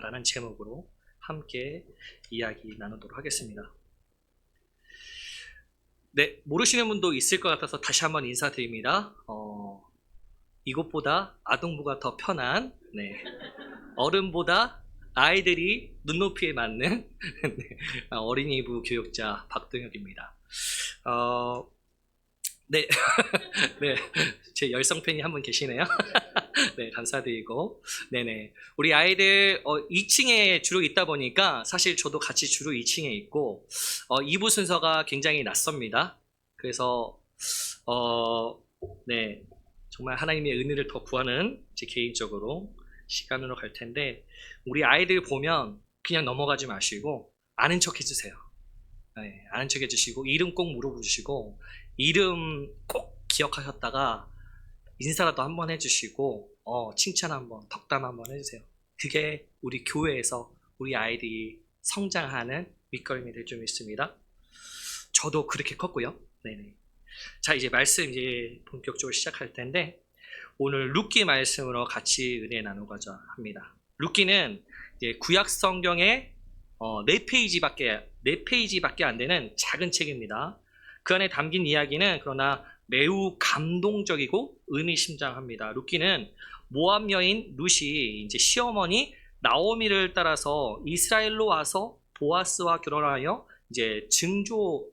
라는 제목으로 함께 이야기 나누도록 하겠습니다. 네, 모르시는 분도 있을 것 같아서 다시 한번 인사드립니다. 이곳보다 아동부가 더 편한, 네, 어른보다 아이들이 눈높이에 맞는 네, 어린이부 교육자 박동혁입니다. 네, 네, 제 열성 팬이 한 분 계시네요. 네, 감사드리고, 네네. 우리 아이들 2층에 주로 있다 보니까 사실 저도 같이 주로 2층에 있고 2부 순서가 굉장히 낯섭니다. 그래서 네, 정말 하나님의 은혜를 더 구하는 제 개인적으로 시간으로 갈 텐데 우리 아이들 보면 그냥 넘어가지 마시고 아는 척 해주세요. 네, 아는 척 해주시고 이름 꼭 물어보시고 이름 꼭 기억하셨다가 인사라도 한번 해주시고 칭찬 한번 덕담 한번 해주세요. 그게 우리 교회에서 우리 아이들이 성장하는 밑거름이 될 좀 있습니다. 저도 그렇게 컸고요. 네네. 자, 이제 말씀 이제 본격적으로 시작할 텐데 오늘 룻기 말씀으로 같이 은혜 나누고자 합니다. 룻기는 이제 구약 성경의 4페이지밖에 안 되는 작은 책입니다. 그 안에 담긴 이야기는 그러나 매우 감동적이고 의미심장합니다. 룻기는 모압 여인 룻이 이제 시어머니 나오미를 따라서 이스라엘로 와서 보아스와 결혼하여 이제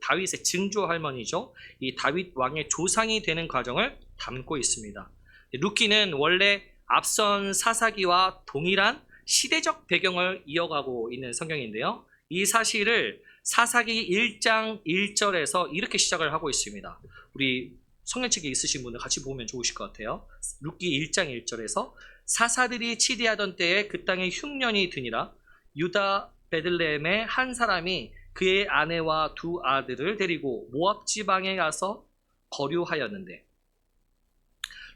다윗의 증조 할머니죠. 이 다윗 왕의 조상이 되는 과정을 담고 있습니다. 룻기는 원래 앞선 사사기와 동일한 시대적 배경을 이어가고 있는 성경인데요. 이 사실을 사사기 1장 1절에서 이렇게 시작을 하고 있습니다. 우리 성경책에 있으신 분들 같이 보면 좋으실 것 같아요. 룻기 1장 1절에서 사사들이 치리하던 때에 그 땅에 흉년이 드니라 유다 베들레헴의 한 사람이 그의 아내와 두 아들을 데리고 모압 지방에 가서 거류하였는데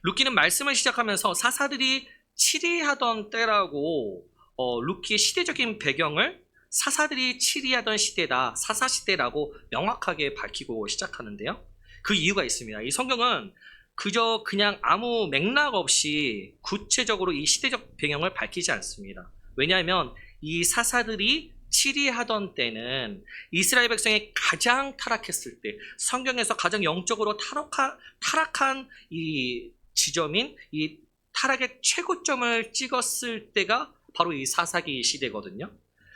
룻기는 말씀을 시작하면서 사사들이 치리하던 때라고 룻기의 시대적인 배경을 사사들이 치리하던 시대다, 사사시대라고 명확하게 밝히고 시작하는데요. 그 이유가 있습니다. 이 성경은 그냥 아무 맥락 없이 구체적으로 이 시대적 배경을 밝히지 않습니다. 왜냐하면 이 사사들이 치리하던 때는 이스라엘 백성이 가장 타락했을 때, 성경에서 가장 영적으로 타락한 이 지점인 이 타락의 최고점을 찍었을 때가 바로 이 사사기 시대거든요.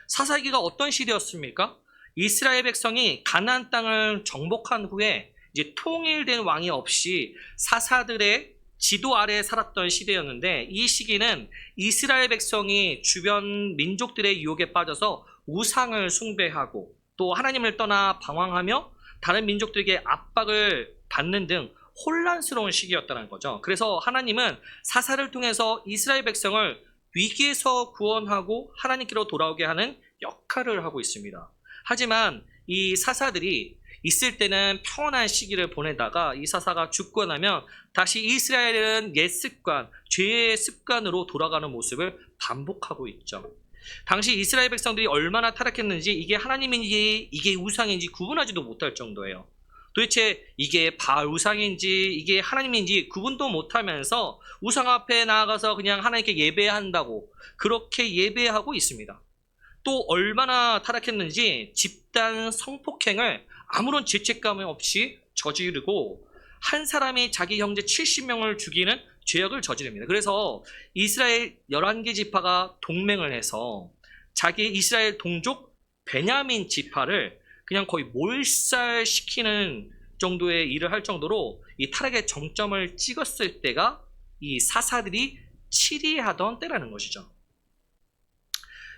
사사기가 어떤 시대였습니까? 이스라엘 백성이 가나안 땅을 정복한 후에 이제 통일된 왕이 없이 사사들의 지도 아래에 살았던 시대였는데 이 시기는 이스라엘 백성이 주변 민족들의 유혹에 빠져서 우상을 숭배하고 또 하나님을 떠나 방황하며 다른 민족들에게 압박을 받는 등 혼란스러운 시기였다는 거죠. 그래서 하나님은 사사를 통해서 이스라엘 백성을 위기에서 구원하고 하나님께로 돌아오게 하는 역할을 하고 있습니다. 하지만 이 사사들이 있을 때는 평온한 시기를 보내다가 이 사사가 죽고 나면 다시 이스라엘은 옛 습관, 죄의 습관으로 돌아가는 모습을 반복하고 있죠. 당시 이스라엘 백성들이 얼마나 타락했는지 이게 하나님인지 이게 우상인지 구분하지도 못할 정도예요. 도대체 이게 바알 우상인지 이게 하나님인지 구분도 못하면서 우상 앞에 나아가서 그냥 하나님께 예배한다고 그렇게 예배하고 있습니다. 또 얼마나 타락했는지 집단 성폭행을 아무런 죄책감 없이 저지르고 한 사람이 자기 형제 70명을 죽이는 죄악을 저지릅니다. 그래서 이스라엘 11개 지파가 동맹을 해서 자기 이스라엘 동족 베냐민 지파를 그냥 거의 몰살시키는 정도의 일을 할 정도로 이 타락의 정점을 찍었을 때가 이 사사들이 치리하던 때라는 것이죠.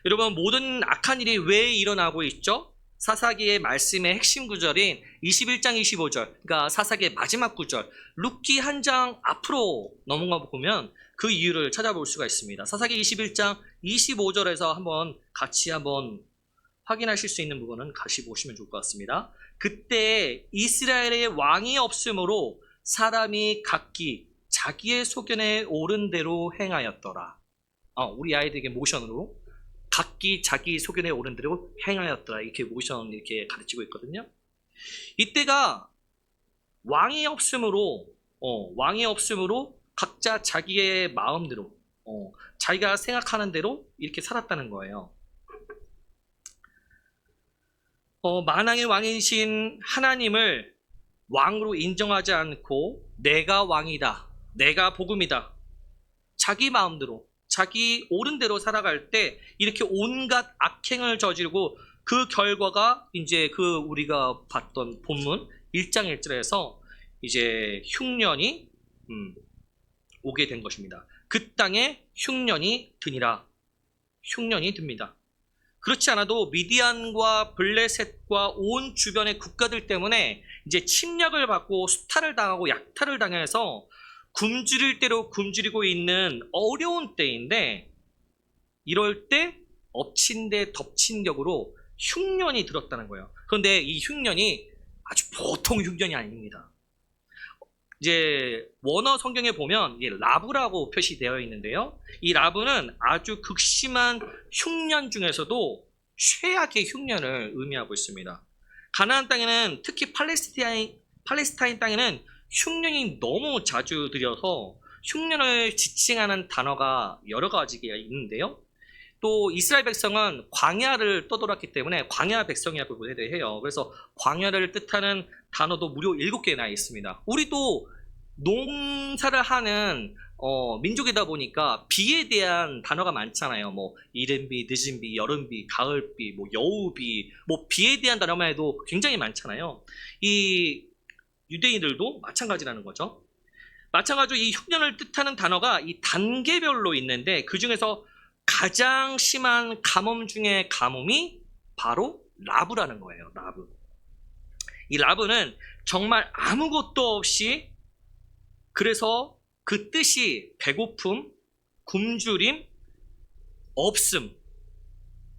여러분, 모든 악한 일이 왜 일어나고 있죠? 사사기의 말씀의 핵심 구절인 21장 25절, 그러니까 사사기의 마지막 구절, 룻기 한 장 앞으로 넘어가 보면 그 이유를 찾아볼 수가 있습니다. 사사기 21장 25절에서 같이 확인하실 수 있는 부분은 같이 보시면 좋을 것 같습니다. 그때 이스라엘의 왕이 없으므로 사람이 각기 자기의 소견에 옳은 대로 행하였더라. 우리 아이들에게 모션으로 각기 자기 소견에 옳은 대로 행하였더라. 이렇게 모션 이렇게 가르치고 있거든요. 이때가 왕이 없으므로 각자 자기의 마음대로 자기가 생각하는 대로 이렇게 살았다는 거예요. 만왕의 왕이신 하나님을 왕으로 인정하지 않고 내가 왕이다, 내가 복음이다, 자기 마음대로 자기 옳은 대로 살아갈 때 이렇게 온갖 악행을 저지르고 그 결과가 이제 그 우리가 봤던 본문 1장 1절에서 이제 흉년이 오게 된 것입니다. 그 땅에 흉년이 드니라. 흉년이 듭니다. 그렇지 않아도 미디안과 블레셋과 온 주변의 국가들 때문에 이제 침략을 받고 수탈을 당하고 약탈을 당해서 굶주릴 대로 굶주리고 있는 어려운 때인데, 이럴 때 엎친 데 덮친 격으로 흉년이 들었다는 거예요. 그런데 이 흉년이 아주 보통 흉년이 아닙니다. 이제 원어 성경에 보면 라브라고 표시되어 있는데요. 이 라브는 아주 극심한 흉년 중에서도 최악의 흉년을 의미하고 있습니다. 가나안 땅에는, 특히 팔레스타인 땅에는 흉년이 너무 자주 들여서 흉년을 지칭하는 단어가 여러 가지가 있는데요. 또 이스라엘 백성은 광야를 떠돌았기 때문에 광야 백성이라고 해요. 그래서 광야를 뜻하는 단어도 무려 7개나 있습니다. 우리도 농사를 하는 민족이다 보니까 비에 대한 단어가 많잖아요. 뭐 이른비, 늦은비, 여름비, 가을비, 뭐 여우비, 뭐 비에 대한 단어만 해도 굉장히 많잖아요. 이 유대인들도 마찬가지라는 거죠. 마찬가지로 이 흉년을 뜻하는 단어가 이 단계별로 있는데, 그 중에서 가장 심한 가뭄 중에 가뭄이 바로 라브라는 거예요. 라브. 이 라브는 정말 아무것도 없이, 그래서 그 뜻이 배고픔, 굶주림, 없음,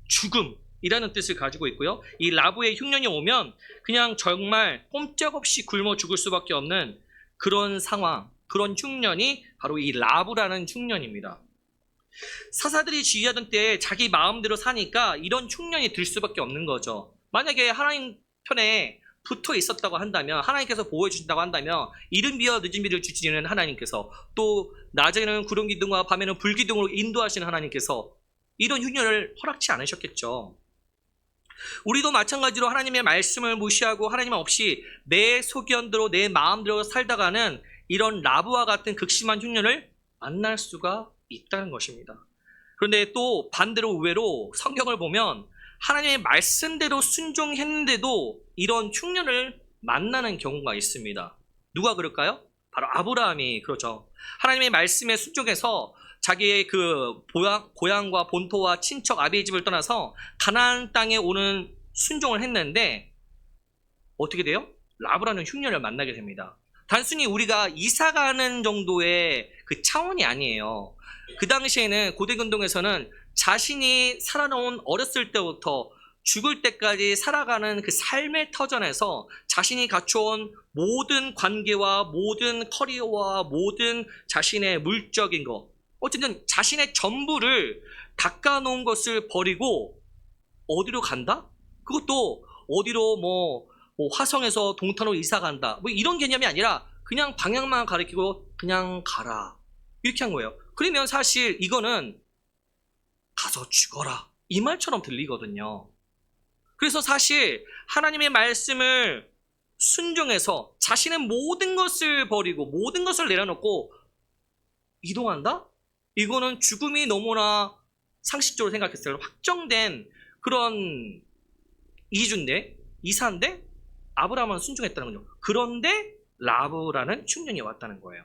죽음이라는 뜻을 가지고 있고요. 이 라브의 흉년이 오면 그냥 정말 꼼짝없이 굶어 죽을 수밖에 없는 그런 상황, 그런 흉년이 바로 이 라브라는 흉년입니다. 사사들이 지휘하던 때에 자기 마음대로 사니까 이런 흉년이 들 수밖에 없는 거죠. 만약에 하나님 편에 붙어 있었다고 한다면, 하나님께서 보호해 주신다고 한다면, 이른 비와 늦은 비를 주시는 하나님께서, 또 낮에는 구름 기둥과 밤에는 불 기둥으로 인도하시는 하나님께서 이런 흉년을 허락치 않으셨겠죠. 우리도 마찬가지로 하나님의 말씀을 무시하고 하나님 없이 내 소견대로 내 마음대로 살다가는 이런 라브와 같은 극심한 흉년을 만날 수가 있다는 것입니다. 그런데 또 반대로 의외로 성경을 보면 하나님의 말씀대로 순종했는데도 이런 흉년을 만나는 경우가 있습니다. 누가 그럴까요? 바로 아브라함이 그러죠. 하나님의 말씀에 순종해서 자기의 그 고향과 본토와 친척 아비의 집을 떠나서 가나안 땅에 오는 순종을 했는데 어떻게 돼요? 라브라는 흉년을 만나게 됩니다. 단순히 우리가 이사 가는 정도의 그 차원이 아니에요. 그 당시에는 고대 근동에서는 자신이 살아놓은 어렸을 때부터 죽을 때까지 살아가는 그 삶의 터전에서 자신이 갖춰온 모든 관계와 모든 커리어와 모든 자신의 물적인 것, 어쨌든 자신의 전부를 닦아놓은 것을 버리고 어디로 간다? 그것도 어디로 뭐 화성에서 동탄으로 이사 간다, 뭐 이런 개념이 아니라 그냥 방향만 가리키고 그냥 가라, 이렇게 한 거예요. 그러면 사실 이거는 가서 죽어라, 이 말처럼 들리거든요. 그래서 사실 하나님의 말씀을 순종해서 자신의 모든 것을 버리고 모든 것을 내려놓고 이동한다? 이거는 죽음이 너무나 상식적으로 생각했을 때 확정된 그런 이사인데 아브라함은 순종했다는 거죠. 그런데 라브라는 흉년이 왔다는 거예요.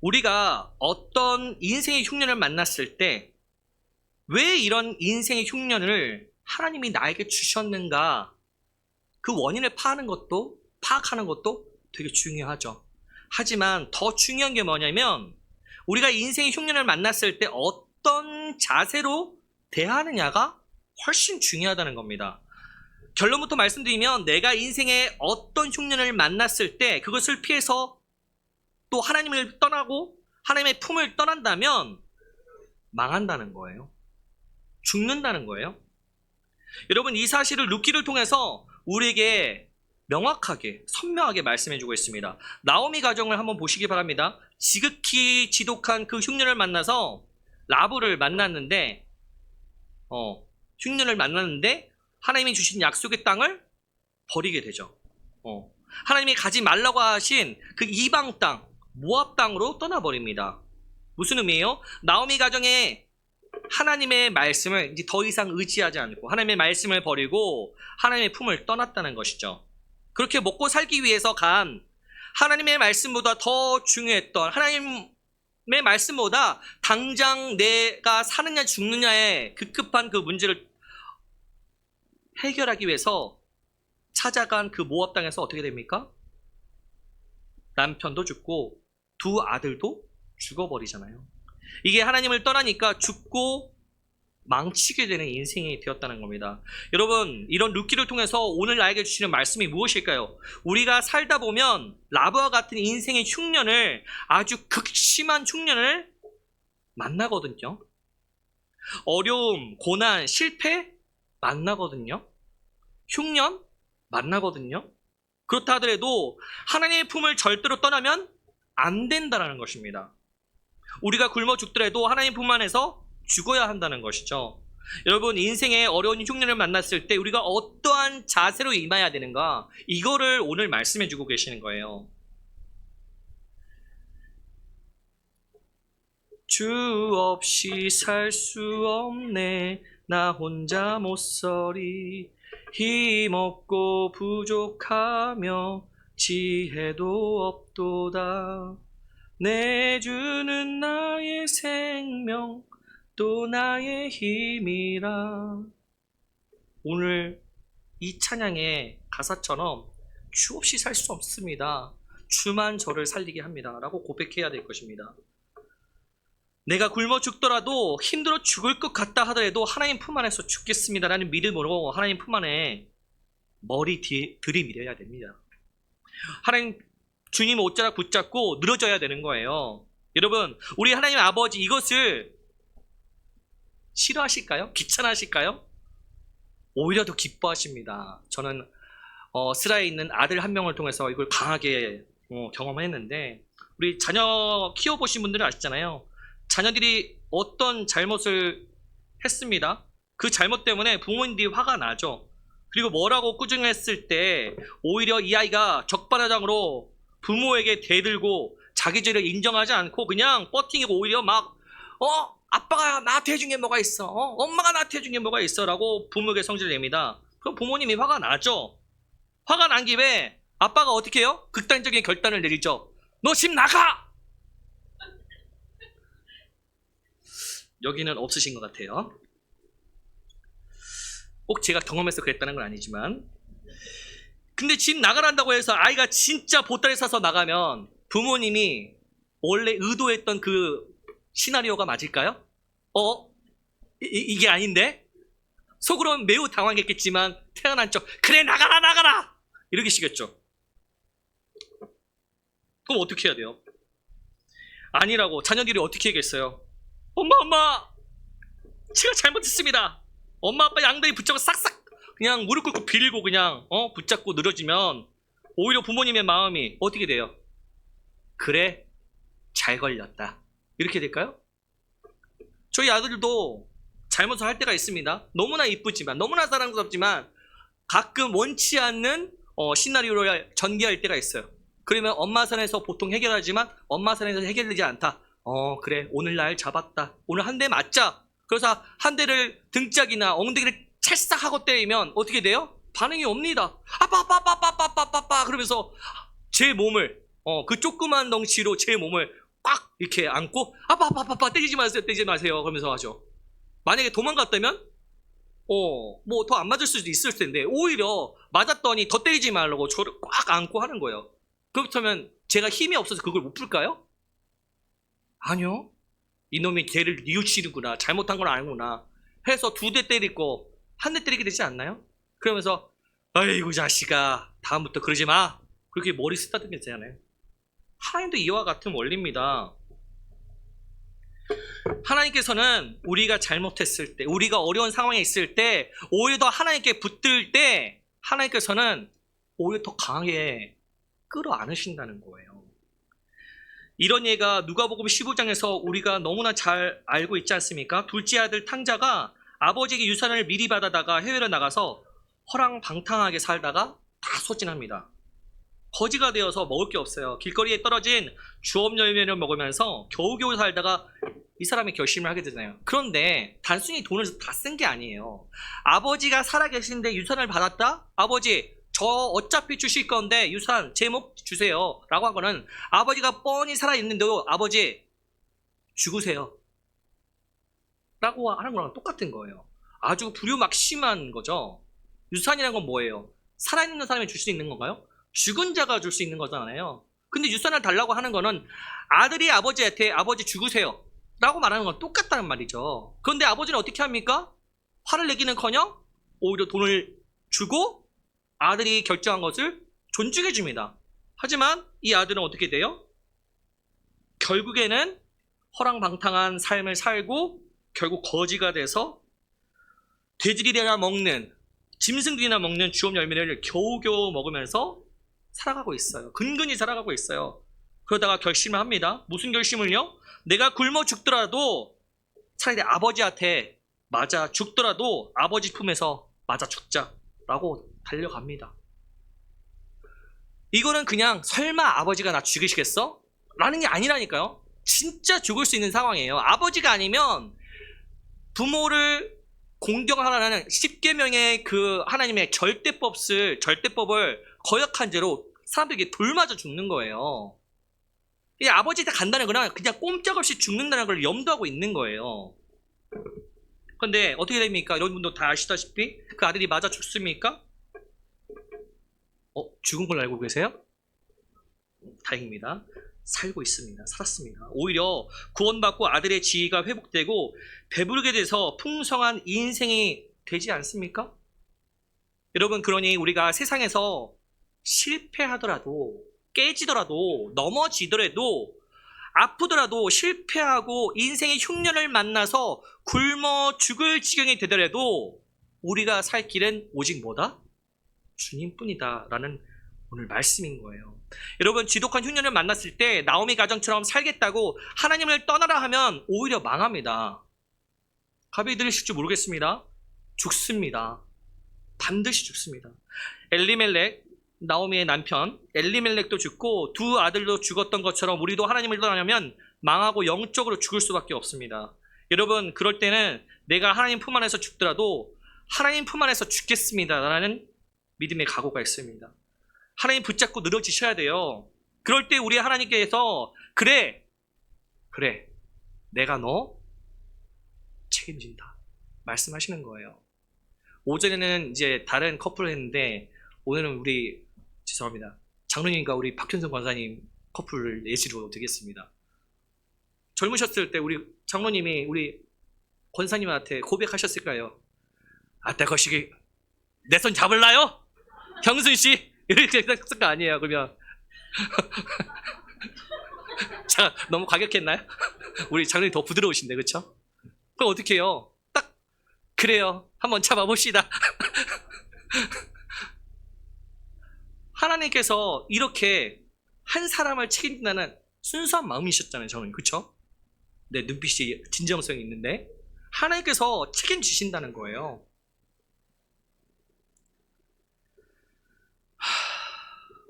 우리가 어떤 인생의 흉년을 만났을 때 왜 이런 인생의 흉년을 하나님이 나에게 주셨는가, 그 원인을 파악하는 것도 되게 중요하죠. 하지만 더 중요한 게 뭐냐면 우리가 인생의 흉년을 만났을 때 어떤 자세로 대하느냐가 훨씬 중요하다는 겁니다. 결론부터 말씀드리면 내가 인생에 어떤 흉년을 만났을 때 그것을 피해서 또 하나님을 떠나고 하나님의 품을 떠난다면 망한다는 거예요. 죽는다는 거예요. 여러분, 이 사실을 룻기를 통해서 우리에게 명확하게 선명하게 말씀해주고 있습니다. 나오미 가정을 한번 보시기 바랍니다. 지극히 지독한 그 흉년을 만나서 라브를 만났는데 흉년을 만났는데 하나님이 주신 약속의 땅을 버리게 되죠. 하나님이 가지 말라고 하신 그 이방 땅, 모압 땅으로 떠나버립니다. 무슨 의미예요? 나오미 가정에 하나님의 말씀을 이제 더 이상 의지하지 않고 하나님의 말씀을 버리고 하나님의 품을 떠났다는 것이죠. 그렇게 먹고 살기 위해서 간 하나님의 말씀보다 더 중요했던 하나님의 말씀보다 당장 내가 사느냐 죽느냐의 급급한 그 문제를 해결하기 위해서 찾아간 그 모압 땅에서 어떻게 됩니까? 남편도 죽고 두 아들도 죽어버리잖아요. 이게 하나님을 떠나니까 죽고 망치게 되는 인생이 되었다는 겁니다. 여러분, 이런 룻기를 통해서 오늘 나에게 주시는 말씀이 무엇일까요? 우리가 살다 보면 라브와 같은 인생의 흉년을, 아주 극심한 흉년을 만나거든요. 어려움, 고난, 실패 만나거든요. 흉년 만나거든요. 그렇다 하더라도 하나님의 품을 절대로 떠나면 안 된다는 것입니다. 우리가 굶어 죽더라도 하나님 품 안에서 죽어야 한다는 것이죠. 여러분, 인생의 어려운 흉년을 만났을 때 우리가 어떠한 자세로 임해야 되는가, 이거를 오늘 말씀해 주고 계시는 거예요. 주 없이 살 수 없네, 나 혼자 못 서리, 힘없고 부족하며 지혜도 없도다. 내 주는 나의 생명, 또 나의 힘이라. 오늘 이 찬양의 가사처럼 주 없이 살 수 없습니다. 주만 저를 살리게 합니다. 라고 고백해야 될 것입니다. 내가 굶어 죽더라도 힘들어 죽을 것 같다 하더라도 하나님 품 안에서 죽겠습니다 라는 믿음으로 하나님 품 안에 머리 들이밀어야 됩니다. 하나님 주님 옷자락 붙잡고 늘어져야 되는 거예요. 여러분, 우리 하나님 아버지 이것을 싫어하실까요? 귀찮아하실까요? 오히려 더 기뻐하십니다. 저는 스라에 있는 아들 한 명을 통해서 이걸 강하게 경험했는데, 우리 자녀 키워보신 분들은 아시잖아요. 자녀들이 어떤 잘못을 했습니다. 그 잘못 때문에 부모님들이 화가 나죠. 그리고 뭐라고 꾸중했을 때 오히려 이 아이가 적반하장으로 부모에게 대들고 자기 죄를 인정하지 않고 그냥 버팅이고, 오히려 막 아빠가 나한테 해준 게 뭐가 있어, 엄마가 나한테 해준 게 뭐가 있어 라고 부모에게 성질을 냅니다. 그럼 부모님이 화가 나죠. 화가 난 김에 아빠가 어떻게 해요? 극단적인 결단을 내리죠. 너 집 나가! 여기는 없으신 것 같아요. 꼭 제가 경험해서 그랬다는 건 아니지만, 근데 집 나가란다고 해서 아이가 진짜 보따리 싸서 나가면 부모님이 원래 의도했던 그 시나리오가 맞을까요? 이게 아닌데? 속으로는 매우 당황했겠지만 태어난 척 그래 나가라 이렇게 시겠죠. 그럼 어떻게 해야 돼요? 아니라고 자녀들이 어떻게 하겠어요? 엄마 제가 잘못했습니다. 엄마 아빠 양다리 붙잡고 싹싹 그냥 무릎 꿇고 빌고 그냥 붙잡고 늘어지면 오히려 부모님의 마음이 어떻게 돼요? 그래 잘 걸렸다 이렇게 될까요? 저희 아들도 잘못을 할 때가 있습니다. 너무나 이쁘지만, 너무나 사랑스럽지만 가끔 원치 않는 시나리오를 전개할 때가 있어요. 그러면 엄마 선에서 보통 해결하지만 엄마 선에서 해결되지 않다. 그래 오늘 잡았다, 오늘 한 대 맞자. 그래서 한 대를 등짝이나 엉덩이를 찰싹하고 때리면 어떻게 돼요? 반응이 옵니다. 아빠 그러면서 제 몸을 그 조그만 덩치로 제 몸을 꽉 이렇게 안고 아빠 때리지 마세요 그러면서 하죠. 만약에 도망갔다면 뭐 더 안 맞을 수도 있을 텐데 오히려 맞았더니 더 때리지 말라고 저를 꽉 안고 하는 거예요. 그렇다면 제가 힘이 없어서 그걸 못 풀까요? 아니요. 이놈이 걔를 뉘우치는구나, 잘못한 걸 아는구나 해서 2대 때릴 거 1대 때리게 되지 않나요? 그러면서 아이고 자식아 다음부터 그러지 마, 그렇게 머리 쓰다듬게 되잖아요. 하나님도 이와 같은 원리입니다. 하나님께서는 우리가 잘못했을 때, 우리가 어려운 상황에 있을 때 오히려 더 하나님께 붙들 때 하나님께서는 오히려 더 강하게 끌어안으신다는 거예요. 이런 예가 누가복음 15장에서 우리가 너무나 잘 알고 있지 않습니까? 둘째 아들 탕자가 아버지에게 유산을 미리 받아다가 해외로 나가서 허랑방탕하게 살다가 다 소진합니다. 거지가 되어서 먹을 게 없어요. 길거리에 떨어진 주업 열매를 먹으면서 겨우겨우 살다가 이 사람이 결심을 하게 되잖아요. 그런데 단순히 돈을 다 쓴 게 아니에요. 아버지가 살아계신데 유산을 받았다? 아버지, 저 어차피 주실 건데 유산 제목 주세요 라고 한 거는 아버지가 뻔히 살아있는데도 아버지 죽으세요 라고 하는 거랑 똑같은 거예요. 아주 불효막심한 거죠. 유산이라는 건 뭐예요? 살아있는 사람이 줄 수 있는 건가요? 죽은 자가 줄 수 있는 거잖아요. 근데 유산을 달라고 하는 거는 아들이 아버지한테 아버지 죽으세요 라고 말하는 건 똑같다는 말이죠. 그런데 아버지는 어떻게 합니까? 화를 내기는커녕 오히려 돈을 주고 아들이 결정한 것을 존중해 줍니다. 하지만 이 아들은 어떻게 돼요? 결국에는 허랑방탕한 삶을 살고 결국 거지가 돼서 돼지들이나 먹는, 짐승들이나 먹는 주업 열매를 겨우겨우 먹으면서 살아가고 있어요. 근근히 살아가고 있어요. 그러다가 결심을 합니다. 무슨 결심을요? 내가 굶어 죽더라도 차라리 아버지한테 맞아 죽더라도 아버지 품에서 맞아 죽자라고 달려갑니다. 이거는 그냥 설마 아버지가 나 죽이시겠어? 라는 게 아니라니까요. 진짜 죽을 수 있는 상황이에요. 아버지가 아니면 부모를 공경하라는 10계명의 그 하나님의 절대법을 거역한 죄로 사람들에게 돌 맞아 죽는 거예요. 이 아버지한테 간다는 거는 그냥 꼼짝없이 죽는다는 걸 염두하고 있는 거예요. 그런데 어떻게 됩니까? 여러분도 다 아시다시피 그 아들이 맞아 죽습니까? 죽은 걸 알고 계세요? 다행입니다. 살고 있습니다. 살았습니다. 오히려 구원받고 아들의 지위가 회복되고 배부르게 돼서 풍성한 인생이 되지 않습니까? 여러분, 그러니 우리가 세상에서 실패하더라도 깨지더라도 넘어지더라도 아프더라도 실패하고 인생의 흉년을 만나서 굶어 죽을 지경이 되더라도 우리가 살 길은 오직 뭐다? 주님뿐이다 라는 오늘 말씀인 거예요. 여러분, 지독한 흉년을 만났을 때 나오미 가정처럼 살겠다고 하나님을 떠나라 하면 오히려 망합니다. 가만히 들으실 줄 모르겠습니다. 죽습니다. 반드시 죽습니다. 엘리멜렉, 나오미의 남편 엘리멜렉도 죽고 두 아들도 죽었던 것처럼 우리도 하나님을 떠나면 망하고 영적으로 죽을 수밖에 없습니다. 여러분, 그럴 때는 내가 하나님 품 안에서 죽더라도 하나님 품 안에서 죽겠습니다 라는 믿음의 각오가 있습니다. 하나님 붙잡고 늘어지셔야 돼요. 그럴 때 우리 하나님께서 그래 내가 너 책임진다 말씀하시는 거예요. 오전에는 이제 다른 커플을 했는데 오늘은 우리 죄송합니다. 장로님과 우리 박현성 권사님 커플을 예시로 드리겠습니다. 젊으셨을 때 우리 장로님이 우리 권사님한테 고백하셨을까요? 아따 거시기 내 손 잡을라요? 형순씨 이렇게 했을 거 아니에요. 그러면 자, 너무 과격했나요? 우리 장로님 더 부드러우신데, 그렇죠? 그럼 어떻게 해요? 딱 그래요, 한번 잡아봅시다. 하나님께서 이렇게 한 사람을 책임진다는 순수한 마음이셨잖아요, 저는. 그렇죠? 내 눈빛이 진정성이 있는데 하나님께서 책임지신다는 거예요.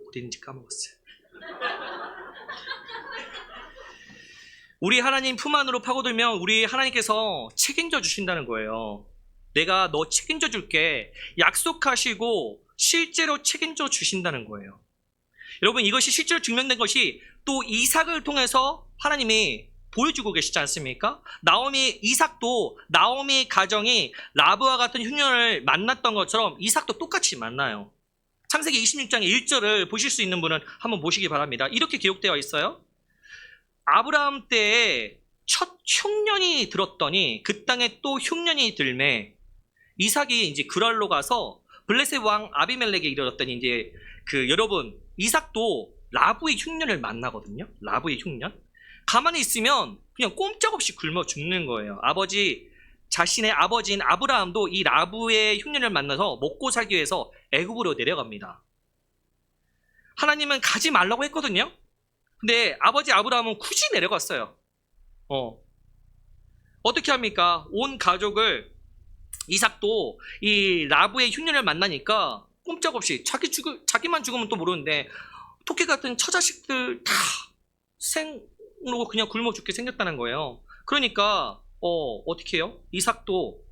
어딘지 까먹었어요. 우리 하나님 품 안으로 파고들면 우리 하나님께서 책임져 주신다는 거예요. 내가 너 책임져 줄게 약속하시고 실제로 책임져 주신다는 거예요. 여러분, 이것이 실제로 증명된 것이 또 이삭을 통해서 하나님이 보여주고 계시지 않습니까? 이삭도 나오미 가정이 라브와 같은 흉년을 만났던 것처럼 이삭도 똑같이 만나요. 창세기 26장의 1절을 보실 수 있는 분은 한번 보시기 바랍니다. 이렇게 기록되어 있어요. 아브라함 때에 첫 흉년이 들었더니 그 땅에 또 흉년이 들매 이삭이 이제 그랄로 가서 블레셋 왕 아비멜렉에 이르렀더니 이제 여러분, 이삭도 라브의 흉년을 만나거든요. 라브의 흉년. 가만히 있으면 그냥 꼼짝없이 굶어 죽는 거예요. 자신의 아버지인 아브라함도 이 라브의 흉년을 만나서 먹고 살기 위해서 애굽으로 내려갑니다. 하나님은 가지 말라고 했거든요. 근데 아버지 아브라함은 굳이 내려갔어요. 어떻게 합니까? 온 가족을, 이삭도 이 라브의 흉년을 만나니까 꼼짝없이 자기만 죽으면 또 모르는데 토끼 같은 처자식들 다 생으로 그냥 굶어 죽게 생겼다는 거예요. 그러니까 어떻게 해요? 이삭도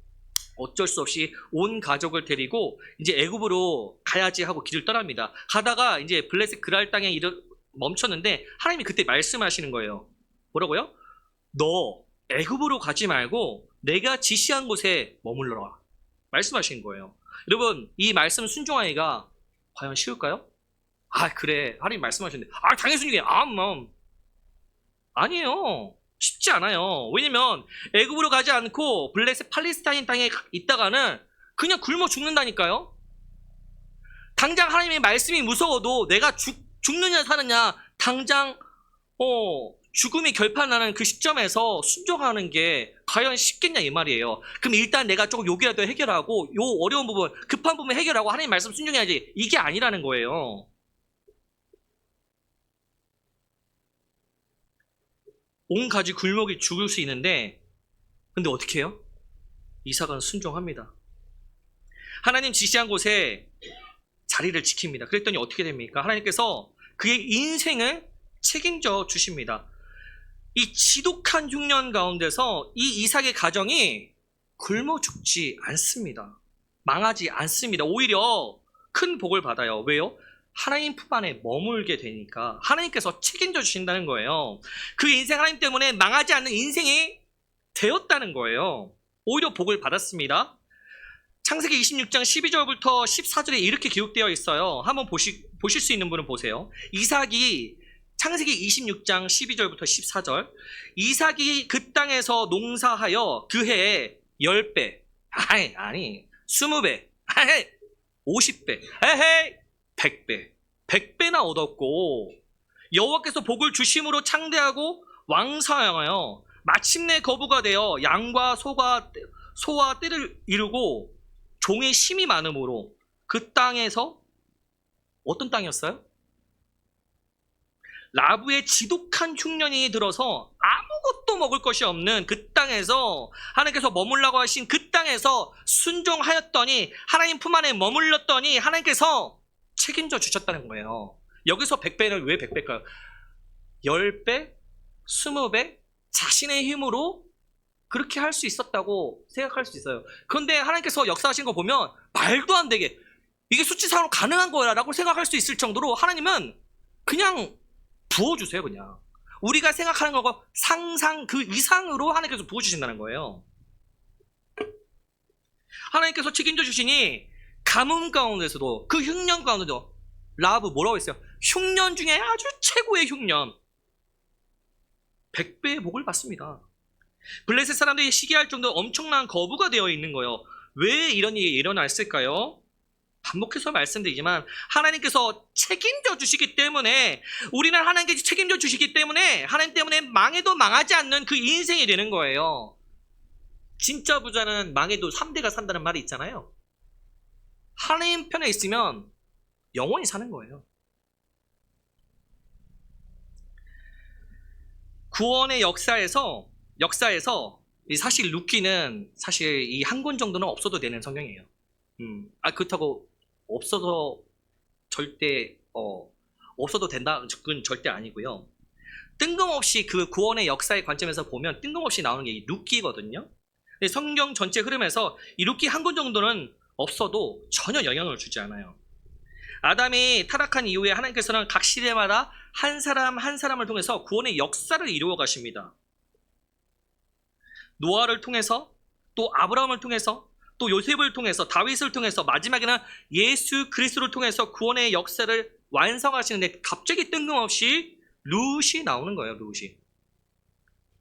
어쩔 수 없이 온 가족을 데리고 이제 애굽으로 가야지 하고 길을 떠납니다. 가다가 이제 블레셋 그랄 땅에 멈췄는데 하나님이 그때 말씀하시는 거예요. 뭐라고요? 너 애굽으로 가지 말고 내가 지시한 곳에 머물러라. 말씀하신 거예요. 여러분, 이 말씀 순종하기가 과연 쉬울까요? 아, 그래. 하나님 말씀하셨는데. 아, 당연히 순종해. 아니에요. 쉽지 않아요. 왜냐면 애굽으로 가지 않고 블레셋 팔레스타인 땅에 있다가는 그냥 굶어 죽는다니까요. 당장 하나님의 말씀이 무서워도 내가 죽느냐 사느냐 당장 죽음이 결판나는 그 시점에서 순종하는 게 과연 쉽겠냐 이 말이에요. 그럼 일단 내가 조금 요기라도 해결하고 요 어려운 부분, 급한 부분 해결하고 하나님 말씀 순종해야지, 이게 아니라는 거예요. 온 가지 굴목이 죽을 수 있는데 근데 어떻게 해요? 이삭은 순종합니다. 하나님 지시한 곳에 자리를 지킵니다. 그랬더니 어떻게 됩니까? 하나님께서 그의 인생을 책임져 주십니다. 이 지독한 흉년 가운데서 이 이삭의 가정이 굶어 죽지 않습니다. 망하지 않습니다. 오히려 큰 복을 받아요. 왜요? 하나님 품 안에 머물게 되니까 하나님께서 책임져 주신다는 거예요. 그 인생 하나님 때문에 망하지 않는 인생이 되었다는 거예요. 오히려 복을 받았습니다. 창세기 26장 12절부터 14절에 이렇게 기록되어 있어요. 한번 보실 수 있는 분은 보세요. 이삭이 창세기 26장 12절부터 14절, 이삭이 그 땅에서 농사하여 그 해에 10배, 아니 20배, 50배, 100배, 100배나 얻었고 여호와께서 복을 주심으로 창대하고 왕성하여 마침내 거부가 되어 양과 소와 떼를 이루고 종의 심이 많음으로 그 땅에서 어떤 땅이었어요? 라브의 지독한 흉년이 들어서 아무것도 먹을 것이 없는 그 땅에서 하나님께서 머물라고 하신 그 땅에서 순종하였더니 하나님 품 안에 머물렀더니 하나님께서 책임져 주셨다는 거예요. 여기서 100배는 왜 100배일까요? 10배, 20배 자신의 힘으로 그렇게 할 수 있었다고 생각할 수 있어요. 그런데 하나님께서 역사하신 거 보면 말도 안 되게 이게 수치상으로 가능한 거야 라고 생각할 수 있을 정도로 하나님은 그냥 부어주세요. 그냥 우리가 생각하는 거고 상상 그 이상으로 하나님께서 부어주신다는 거예요. 하나님께서 책임져 주시니 가뭄 가운데서도 그 흉년 가운데도 라브 뭐라고 했어요? 흉년 중에 아주 최고의 흉년 100배의 복을 받습니다. 블레셋 사람들이 시기할 정도로 엄청난 거부가 되어 있는 거예요. 왜 이런 일이 일어났을까요? 반복해서 말씀드리지만 하나님께서 책임져 주시기 때문에, 우리는 하나님께서 책임져 주시기 때문에 하나님 때문에 망해도 망하지 않는 그 인생이 되는 거예요. 진짜 부자는 망해도 3대가 산다는 말이 있잖아요. 하나님 편에 있으면 영원히 사는 거예요. 구원의 역사에서 사실 루키는 사실 이 한 권 정도는 없어도 되는 성경이에요. 그렇다고 없어도 절대 없어도 된다 그건 절대 아니고요. 뜬금없이 그 구원의 역사의 관점에서 보면 뜬금없이 나오는 게 이 루키거든요. 근데 성경 전체 흐름에서 이 루키 한 권 정도는 없어도 전혀 영향을 주지 않아요. 아담이 타락한 이후에 하나님께서는 각 시대마다 한 사람 한 사람을 통해서 구원의 역사를 이루어 가십니다. 노아를 통해서, 또 아브라함을 통해서, 또 요셉을 통해서, 다윗을 통해서, 마지막에는 예수 그리스도를 통해서 구원의 역사를 완성하시는데 갑자기 뜬금없이 룻이 나오는 거예요.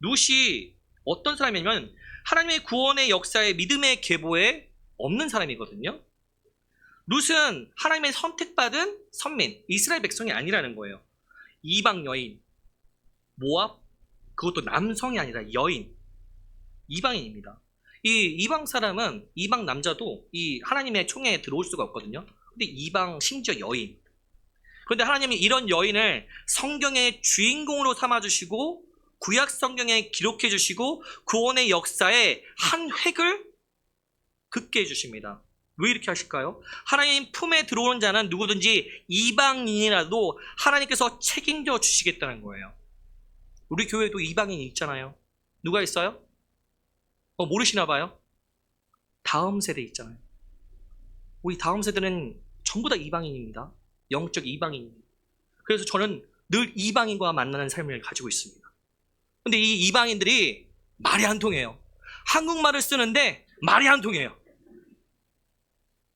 룻이 어떤 사람이냐면 하나님의 구원의 역사에 믿음의 계보에 없는 사람이거든요. 룻은 하나님의 선택받은 선민, 이스라엘 백성이 아니라는 거예요. 이방 여인, 모압, 그것도 남성이 아니라 여인, 이방인입니다. 이 이방 사람은, 이방 남자도 이 하나님의 총회에 들어올 수가 없거든요. 근데 이방 심지어 여인. 그런데 하나님이 이런 여인을 성경의 주인공으로 삼아주시고 구약 성경에 기록해 주시고 구원의 역사에 한 획을 긋게 해주십니다. 왜 이렇게 하실까요? 하나님 품에 들어오는 자는 누구든지 이방인이라도 하나님께서 책임져 주시겠다는 거예요. 우리 교회도 이방인이 있잖아요. 누가 있어요? 모르시나 봐요? 다음 세대 있잖아요. 우리 다음 세대는 전부 다 이방인입니다. 영적 이방인입니다. 그래서 저는 늘 이방인과 만나는 삶을 가지고 있습니다. 근데 이 이방인들이 말이 안 통해요. 한국말을 쓰는데 말이 안 통해요.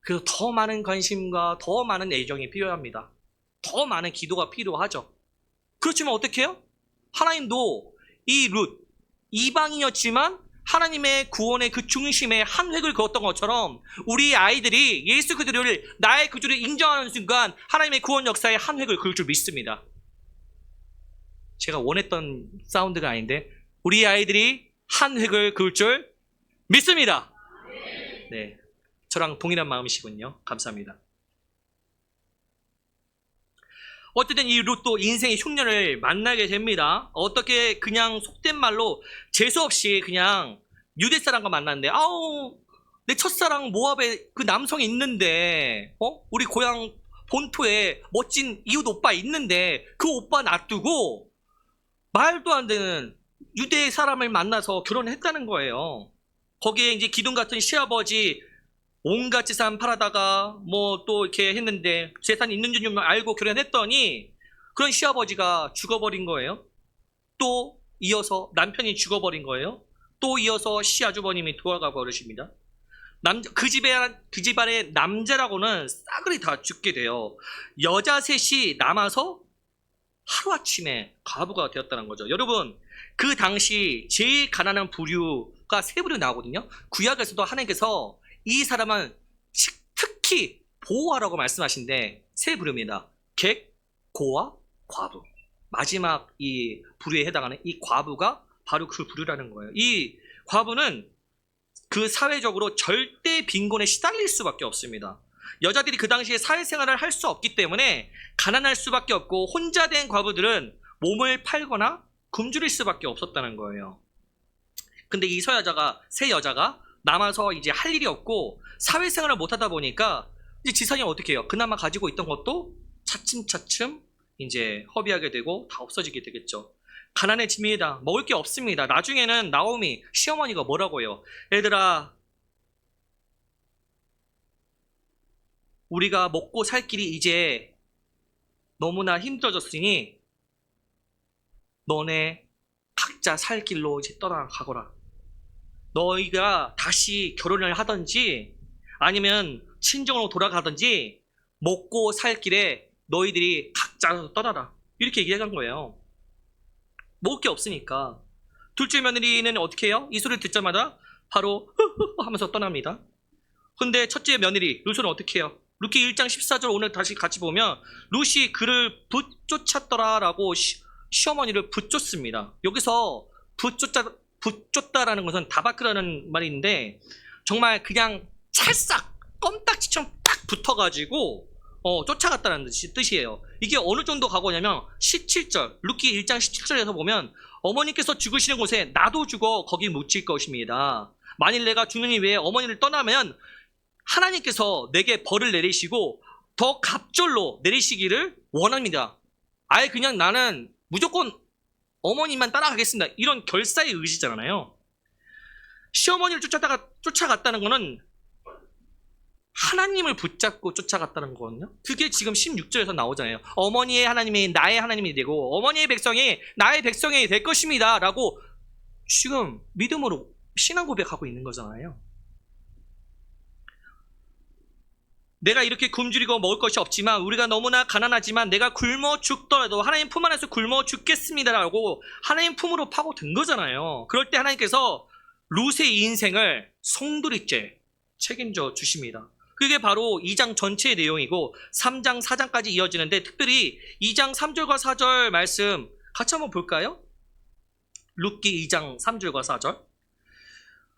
그래서 더 많은 관심과 더 많은 애정이 필요합니다. 더 많은 기도가 필요하죠. 그렇지만 어떻게 해요? 하나님도 이 룻, 이방인이었지만 하나님의 구원의 그 중심에 한 획을 그었던 것처럼 우리 아이들이 예수 그리스도를 나의 구주를 인정하는 순간 하나님의 구원 역사에 한 획을 그을 줄 믿습니다. 제가 원했던 사운드가 아닌데 우리 아이들이 한 획을 그을 줄 믿습니다. 네, 저랑 동일한 마음이시군요. 감사합니다. 어쨌든 이 룻도 인생의 흉년을 만나게 됩니다. 어떻게 그냥 속된 말로 재수없이 그냥 유대 사람과 만났는데 아우 내 첫사랑 모압에 그 남성이 있는데 우리 고향 본토에 멋진 이웃 오빠 있는데 그 오빠 놔두고 말도 안 되는 유대 사람을 만나서 결혼했다는 거예요. 거기에 이제 기둥 같은 시아버지 온갖 재산 팔아다가 뭐 또 이렇게 했는데 재산 있는 줄 알고 결혼했더니 그런 시아버지가 죽어버린 거예요. 또 이어서 남편이 죽어버린 거예요. 또 이어서 시아주버님이 돌아가 버리십니다. 그 집안의 남자라고는 싸그리 다 죽게 돼요. 여자 셋이 남아서 하루아침에 과부가 되었다는 거죠. 여러분, 그 당시 제일 가난한 부류가 세 부류 나오거든요. 구약에서도 하나님께서 이 사람은 특히 보호하라고 말씀하신데 세 부류입니다. 객, 고아, 과부. 마지막 이 부류에 해당하는 이 과부가 바로 그 부류라는 거예요. 이 과부는 그 사회적으로 절대 빈곤에 시달릴 수밖에 없습니다. 여자들이 그 당시에 사회생활을 할 수 없기 때문에 가난할 수밖에 없고 혼자 된 과부들은 몸을 팔거나 굶주릴 수밖에 없었다는 거예요. 근데 이 세 여자가 남아서 이제 할 일이 없고 사회생활을 못하다 보니까 이제 지상이 어떻게 해요? 그나마 가지고 있던 것도 차츰차츰 이제 허비하게 되고 다 없어지게 되겠죠. 가난해집니다. 먹을 게 없습니다. 나중에는 나오미 시어머니가 뭐라고 해요? 얘들아, 우리가 먹고 살 길이 이제 너무나 힘들어졌으니 너네 각자 살 길로 이제 떠나가거라. 너희가 다시 결혼을 하든지 아니면 친정으로 돌아가든지 먹고 살 길에 너희들이 각자 떠나라. 이렇게 얘기한 거예요. 먹을 게 없으니까. 둘째 며느리는 어떻게 해요? 이 소리를 듣자마자 바로 하면서 떠납니다. 근데 첫째 며느리 룻은 어떻게 해요? 룻기 1장 14절 오늘 다시 같이 보면 룻이 그를 붙쫓았더라라고 시어머니를 붙쫓습니다. 여기서 붙쫓다라는 것은 다바크라는 말인데 정말 그냥 찰싹 껌딱지처럼 딱 붙어가지고 쫓아갔다는 뜻이에요. 이게 어느 정도 가고냐면 17절 룻기 1장 17절에서 보면 어머니께서 죽으시는 곳에 나도 죽어 거기 묻힐 것입니다. 만일 내가 죽느니 외에 어머니를 떠나면 하나님께서 내게 벌을 내리시고 더 갑절로 내리시기를 원합니다. 아예 그냥 나는 무조건 어머니만 따라가겠습니다. 이런 결사의 의지잖아요. 시어머니를 쫓아갔다는 거는 하나님을 붙잡고 쫓아갔다는 거거든요. 그게 지금 16절에서 나오잖아요. 어머니의 하나님이 나의 하나님이 되고 어머니의 백성이 나의 백성이 될 것입니다 라고 지금 믿음으로 신앙 고백하고 있는 거잖아요. 내가 이렇게 굶주리고 먹을 것이 없지만 우리가 너무나 가난하지만 내가 굶어 죽더라도 하나님 품 안에서 굶어 죽겠습니다라고 하나님 품으로 파고든 거잖아요. 그럴 때 하나님께서 룻의 인생을 송두리째 책임져 주십니다. 그게 바로 2장 전체의 내용이고 3장 4장까지 이어지는데 특별히 2장 3절과 4절 말씀 같이 한번 볼까요? 룻기 2장 3절과 4절.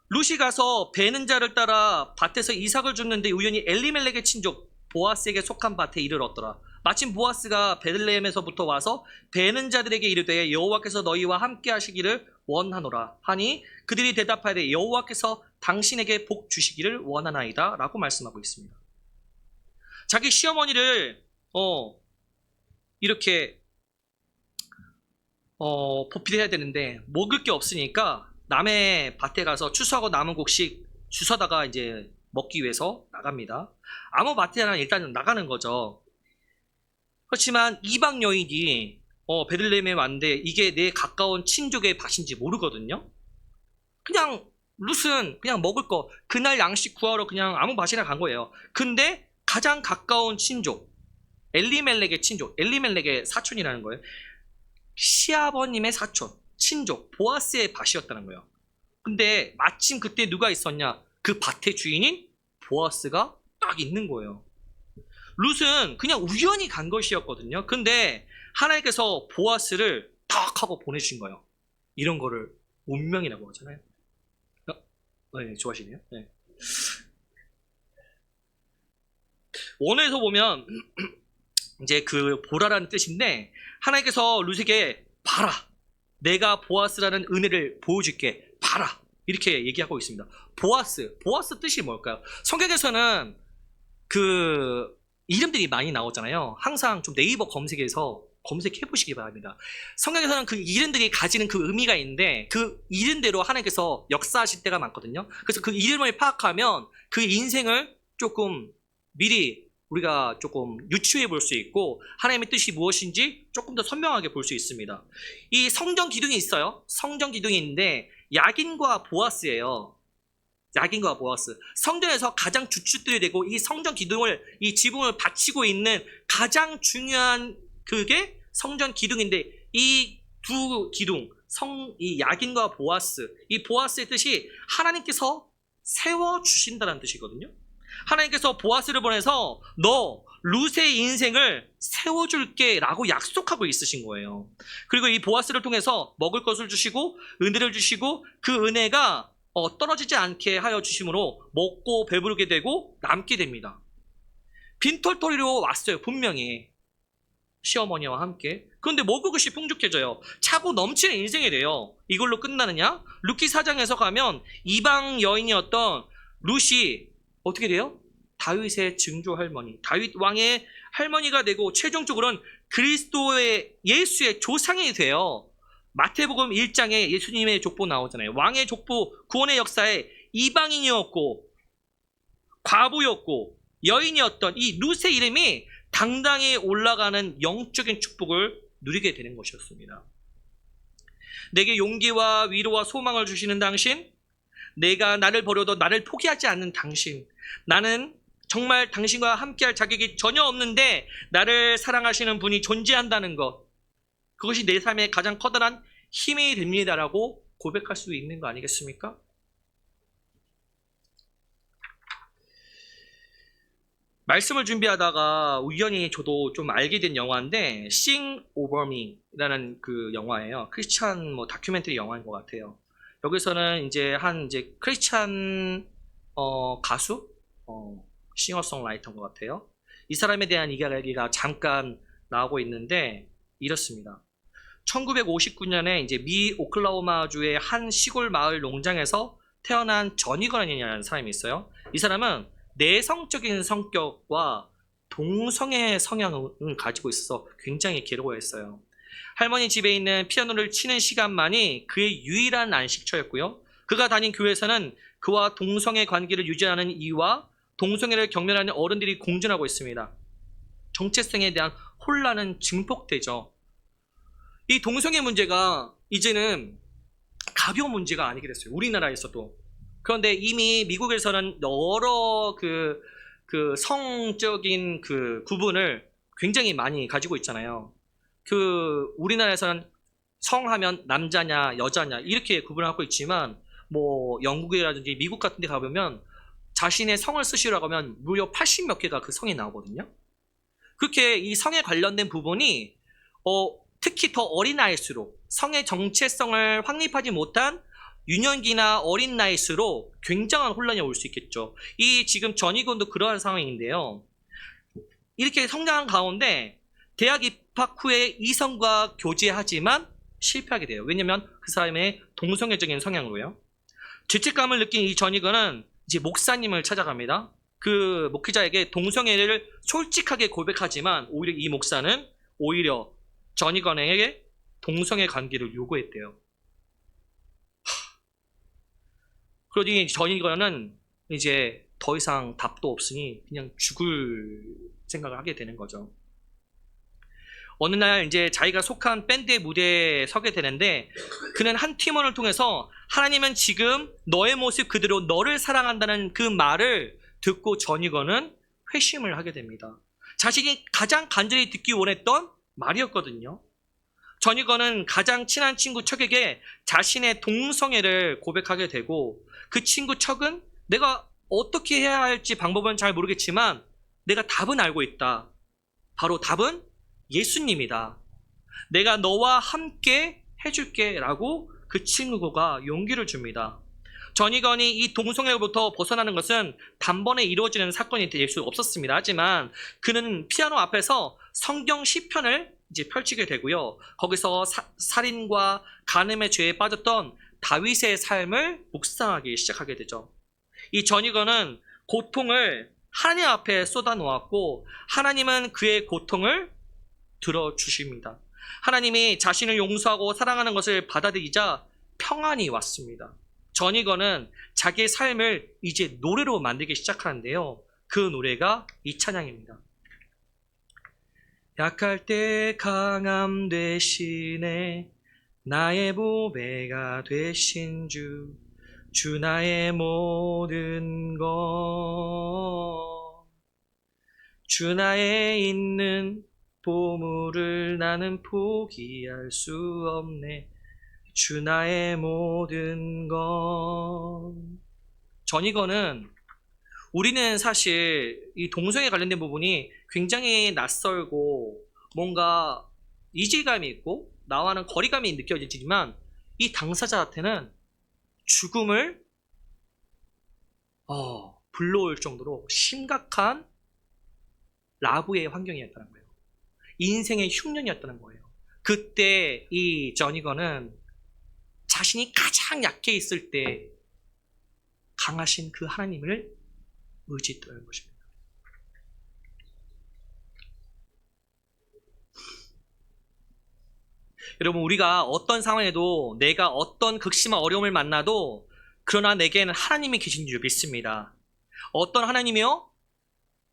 룻이 가서 베는 자를 따라 밭에서 이삭을 줍는데 우연히 엘리멜렉의 친족 보아스에게 속한 밭에 이르렀더라. 마침 보아스가 베들레헴에서부터 와서 베는 자들에게 이르되 여호와께서 너희와 함께 하시기를 원하노라 하니 그들이 대답하되 여호와께서 당신에게 복 주시기를 원하나이다 라고 말씀하고 있습니다. 자기 시어머니를 이렇게 보필해야 되는데 먹을 게 없으니까 남의 밭에 가서 추수하고 남은 곡식 주워다가 이제 먹기 위해서 나갑니다. 아무 밭에나 일단 나가는 거죠. 그렇지만 이방 여인이 베들레헴에 왔는데 이게 내 가까운 친족의 밭인지 모르거든요. 그냥 룻은 그냥 먹을 거 그날 양식 구하러 그냥 아무 밭이나 간 거예요. 근데 가장 가까운 친족 엘리멜렉의 친족, 엘리멜렉의 사촌이라는 거예요. 시아버님의 사촌, 친족 보아스의 밭이었다는 거예요. 근데 마침 그때 누가 있었냐? 그 밭의 주인인 보아스가 딱 있는 거예요. 룻은 그냥 우연히 간 것이었거든요. 근데 하나님께서 보아스를 딱 하고 보내주신 거예요. 이런 거를 운명이라고 하잖아요. 네, 좋아하시네요. 네. 원어에서 보면 이제 그 보라라는 뜻인데 하나님께서 룻에게 봐라, 내가 보아스라는 은혜를 보여줄게, 봐라 이렇게 얘기하고 있습니다. 보아스 뜻이 뭘까요? 성경에서는 그 이름들이 많이 나오잖아요. 항상 좀 네이버 검색에서 검색해 보시기 바랍니다. 성경에서는 그 이름들이 가지는 그 의미가 있는데 그 이름대로 하나님께서 역사하실 때가 많거든요. 그래서 그 이름을 파악하면 그 인생을 조금 미리 우리가 조금 유추해 볼 수 있고 하나님의 뜻이 무엇인지 조금 더 선명하게 볼 수 있습니다. 이 성전 기둥이 있어요. 성전 기둥이 있는데 야긴과 보아스예요. 야긴과 보아스. 성전에서 가장 주축들이 되고 이 성전 기둥을, 이 지붕을 받치고 있는 가장 중요한 그게 성전 기둥인데 이 두 기둥, 이 야긴과 보아스, 이 보아스의 뜻이 하나님께서 세워주신다는 뜻이거든요. 하나님께서 보아스를 보내서 너 룻의 인생을 세워줄게 라고 약속하고 있으신 거예요. 그리고 이 보아스를 통해서 먹을 것을 주시고 은혜를 주시고 그 은혜가 떨어지지 않게 하여 주심으로 먹고 배부르게 되고 남게 됩니다. 빈털터리로 왔어요. 분명히 시어머니와 함께. 그런데 먹을 것이 풍족해져요. 차고 넘치는 인생이 돼요. 이걸로 끝나느냐? 룻기 4장에서 가면 이방 여인이었던 룻이 어떻게 돼요? 다윗의 증조 할머니, 다윗 왕의 할머니가 되고 최종적으로는 그리스도의 예수의 조상이 돼요. 마태복음 1장에 예수님의 족보 나오잖아요. 왕의 족보 구원의 역사에 이방인이었고 과부였고 여인이었던 이 룻의 이름이 당당히 올라가는 영적인 축복을 누리게 되는 것이었습니다. 내게 용기와 위로와 소망을 주시는 당신, 내가 나를 버려도 나를 포기하지 않는 당신, 나는 정말 당신과 함께할 자격이 전혀 없는데 나를 사랑하시는 분이 존재한다는 것, 그것이 내 삶의 가장 커다란 힘이 됩니다라고 고백할 수 있는 거 아니겠습니까? 말씀을 준비하다가 우연히 저도 좀 알게 된 영화인데 Sing Over Me라는 그 영화예요. 크리스찬 다큐멘터리 영화인 것 같아요. 여기서는 이제 크리스찬 가수, 싱어송라이터인 것 같아요. 이 사람에 대한 이야기가 잠깐 나오고 있는데 이렇습니다. 1959년에 이제 미 오클라호마주의 한 시골 마을 농장에서 태어난 저니건이라는 사람이 있어요. 이 사람은 내성적인 성격과 동성애 성향을 가지고 있어서 굉장히 괴로워했어요. 할머니 집에 있는 피아노를 치는 시간만이 그의 유일한 안식처였고요. 그가 다닌 교회에서는 그와 동성애 관계를 유지하는 이와 동성애를 경멸하는 어른들이 공존하고 있습니다. 정체성에 대한 혼란은 증폭되죠. 이 동성애 문제가 이제는 가벼운 문제가 아니게 됐어요. 우리나라에서도. 그런데 이미 미국에서는 여러 그 성적인 그 구분을 굉장히 많이 가지고 있잖아요. 우리나라에서는 성하면 남자냐 여자냐 이렇게 구분하고 있지만 영국이라든지 미국 같은 데 가보면 자신의 성을 쓰시라고 하면 무려 80 몇 개가 그 성이 나오거든요. 그렇게 이 성에 관련된 부분이 특히 더 어린 나이일수록 성의 정체성을 확립하지 못한 유년기나 어린 나이일수록 굉장한 혼란이 올 수 있겠죠. 이 지금 전이건도 그러한 상황인데요. 이렇게 성장한 가운데 대학 입학 후에 이성과 교제하지만 실패하게 돼요. 왜냐면 그 사람의 동성애적인 성향으로요. 죄책감을 느낀 이 전이건은 이제 목사님을 찾아갑니다. 그 목회자에게 동성애를 솔직하게 고백하지만 오히려 이 목사는 오히려 전이건에게 동성애 관계를 요구했대요. 그러니 전이건은 이제 더 이상 답도 없으니 그냥 죽을 생각을 하게 되는 거죠. 어느 날 이제 자기가 속한 밴드의 무대에 서게 되는데 그는 한 팀원을 통해서 하나님은 지금 너의 모습 그대로 너를 사랑한다는 그 말을 듣고 전이건은 회심을 하게 됩니다. 자신이 가장 간절히 듣기 원했던 말이었거든요. 전이건은 가장 친한 친구 척에게 자신의 동성애를 고백하게 되고 그 친구 척은 내가 어떻게 해야 할지 방법은 잘 모르겠지만 내가 답은 알고 있다. 바로 답은 예수님이다. 내가 너와 함께 해줄게 라고 그 친구가 용기를 줍니다. 전이건이 이 동성애로부터 벗어나는 것은 단번에 이루어지는 사건이 될 수 없었습니다. 하지만 그는 피아노 앞에서 성경 시편을 이제 펼치게 되고요. 거기서 살인과 간음의 죄에 빠졌던 다윗의 삶을 묵상하기 시작하게 되죠. 이 전이건은 고통을 하나님 앞에 쏟아놓았고 하나님은 그의 고통을 들어주십니다. 하나님이 자신을 용서하고 사랑하는 것을 받아들이자 평안이 왔습니다. 전이건은 자기의 삶을 이제 노래로 만들기 시작하는데요. 그 노래가 이 찬양입니다. 약할 때 강함 되시네 나의 보배가 되신 주 나의 모든 것 주 나의 있는 보물을 나는 포기할 수 없네 주 나의 모든 것. 전이건은 우리는 사실 이 동성애 관련된 부분이 굉장히 낯설고 뭔가 이질감이 있고 나와는 거리감이 느껴지지만 이 당사자한테는 죽음을 불러올 정도로 심각한 라브의 환경이었다는 거예요. 인생의 흉년이었다는 거예요. 그때 이 전이건은 자신이 가장 약해 있을 때 강하신 그 하나님을 의지했다는 것입니다. 여러분, 우리가 어떤 상황에도 내가 어떤 극심한 어려움을 만나도 그러나 내게는 하나님이 계신 줄 믿습니다. 어떤 하나님이요?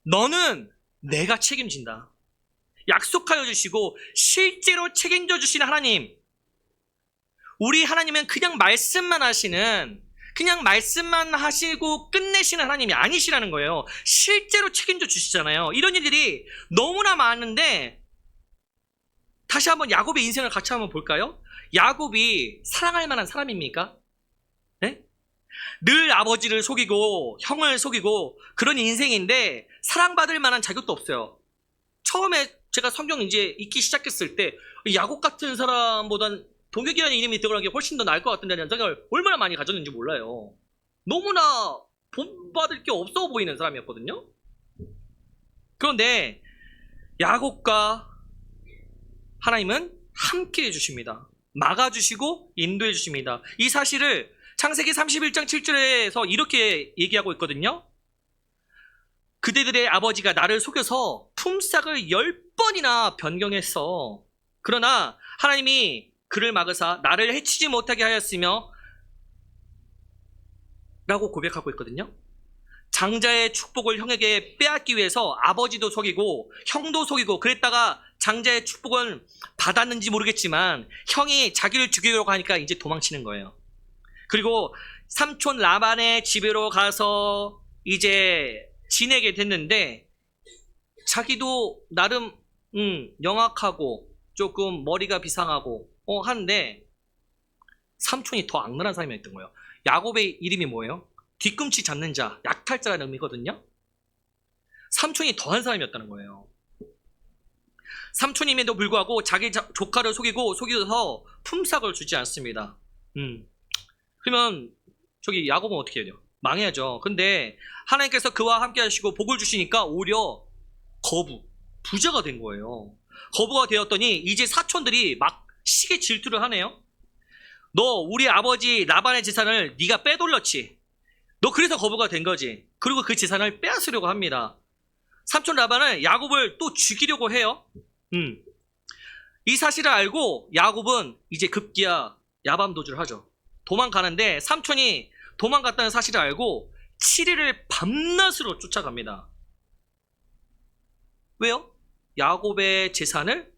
너는 내가 책임진다. 약속하여 주시고 실제로 책임져 주시는 하나님. 우리 하나님은 그냥 말씀만 하시고 끝내시는 하나님이 아니시라는 거예요. 실제로 책임져 주시잖아요. 이런 일들이 너무나 많은데 다시 한번 야곱의 인생을 같이 한번 볼까요? 야곱이 사랑할 만한 사람입니까? 네? 늘 아버지를 속이고 형을 속이고 그런 인생인데 사랑받을 만한 자격도 없어요. 처음에 제가 성경 이제 읽기 시작했을 때 야곱 같은 사람보단 동혁이라는 이름이 들어가는 게 훨씬 더 나을 것 같은데 생각을 얼마나 많이 가졌는지 몰라요. 너무나 본받을 게 없어 보이는 사람이었거든요. 그런데 야곱과 하나님은 함께 해주십니다. 막아주시고 인도해 주십니다. 이 사실을 창세기 31장 7절에서 이렇게 얘기하고 있거든요. 그대들의 아버지가 나를 속여서 품삯을 10번이나 변경했어. 그러나 하나님이 그를 막으사 나를 해치지 못하게 하였으며 라고 고백하고 있거든요. 장자의 축복을 형에게 빼앗기 위해서 아버지도 속이고 형도 속이고 그랬다가 장자의 축복은 받았는지 모르겠지만 형이 자기를 죽이려고 하니까 이제 도망치는 거예요. 그리고 삼촌 라반의 집으로 가서 이제 지내게 됐는데 자기도 나름 영악하고 조금 머리가 비상하고 하는데 삼촌이 더 악랄한 사람이었던 거예요. 야곱의 이름이 뭐예요? 뒤꿈치 잡는 자, 약탈자라는 의미거든요. 삼촌이 더한 사람이었다는 거예요. 삼촌임에도 불구하고 자기 조카를 속여서 품삯을 주지 않습니다. 그러면 저기 야곱은 어떻게 해야 돼요? 망해야죠. 근데 하나님께서 그와 함께 하시고 복을 주시니까 오히려 거부, 부자가 된 거예요. 거부가 되었더니 이제 사촌들이 막 시기 질투를 하네요. 너 우리 아버지 라반의 재산을 네가 빼돌렸지. 너 그래서 거부가 된 거지. 그리고 그 재산을 빼앗으려고 합니다. 삼촌 라반은 야곱을 또 죽이려고 해요. 이 사실을 알고 야곱은 이제 급기야 야밤도주를 하죠. 도망가는데 삼촌이 도망갔다는 사실을 알고 7일을 밤낮으로 쫓아갑니다. 왜요? 야곱의 재산을